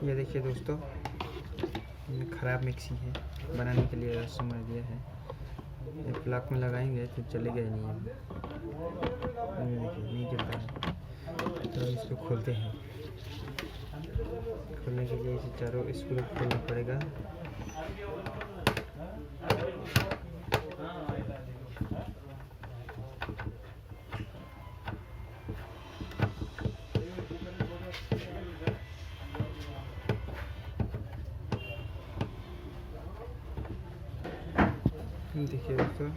ये देखिए दोस्तों, ये ख़राब मिक्सी है, बनाने के लिए समझ दिया है। ये प्लग में लगाएंगे तो चलेगा ही नहीं है। ये देखिए नहीं चलता है, तो इसको खोलते हैं। खोलने के लिए इसे चारों स्क्रू खोलना पड़ेगा। देखिए दोस्तों,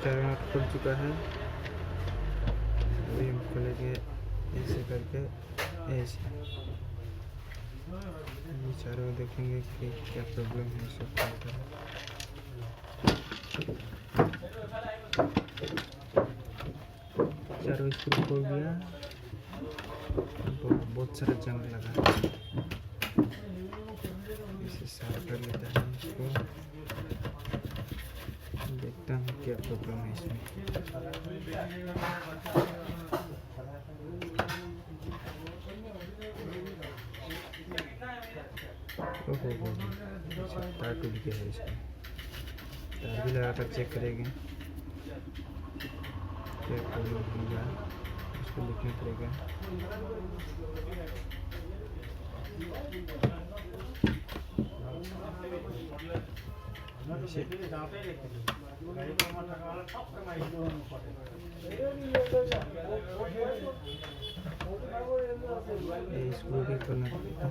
चारों नट खुल चुका है। अभी हम खोलेंगे ऐसे करके, ऐसे ये चारों देखेंगे कि क्या प्रॉब्लम है सब का। चारों स्क्रू खोल दिया, बहुत सारा जंग लगा। इसे साफ कर लेता है, इसको देखता हूँ क्या प्रॉब्लम है इसमें। ओहो, तार टूट गया है। इसमें तार भी लगा कर चेक करेंगे क्या प्रॉब्लम होगा, उसको लिखना पड़ेगा। स्क्रू भी करना पड़ेगा।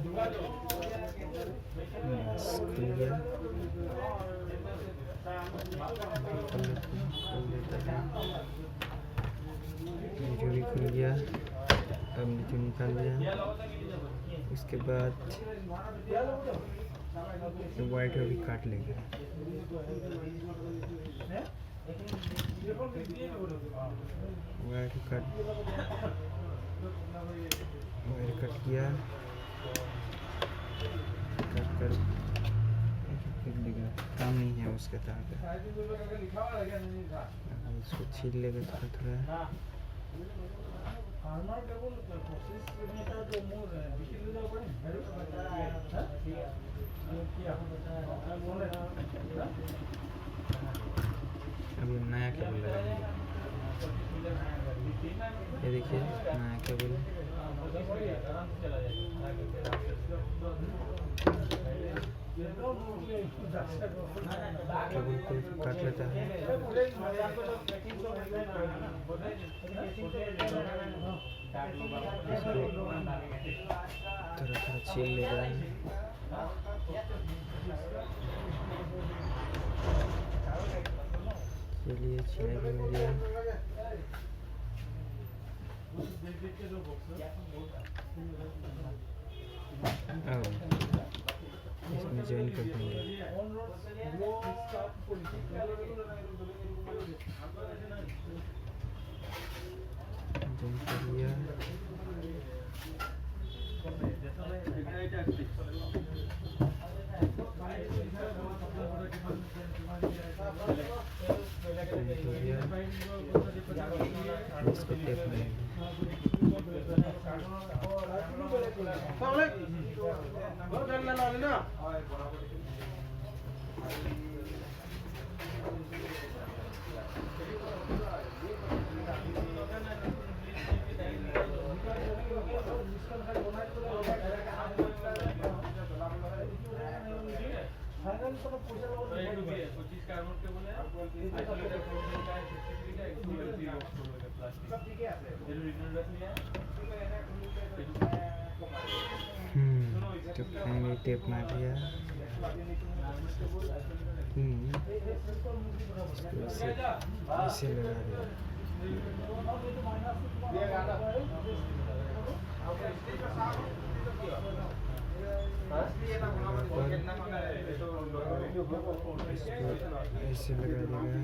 जो भी खुल गया, अब नीचे निकाल दिया। उसके बाद वाइट भी काट लेंगे। वायर कट किया, कट कर काम नहीं है उसके तार का। इसको छील लेगा थोड़ा थोड़ा। अभी नया केबल लगाएंगे। ये देखिए नया केबल। केबल को काट लेता है। थोड़ा थोड़ा छील लेगा। चलिए छिला भी हो गया। इसमें ज्वाइन कर देंगे। ज्वाइन कर लिया। इसको टेप में तो फाइनली टेप मार दिया। इसे लगा दिया।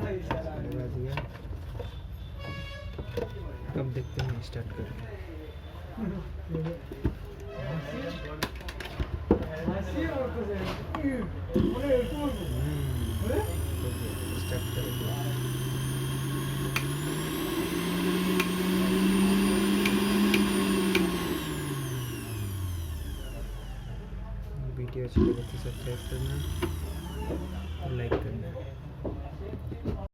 ऐसे लगा दिया। अब देखते हैं स्टार्ट करके। स्टार्ट करेंगे। वीडियो अच्छी लगे तो सब्सक्राइब करना और लाइक करना।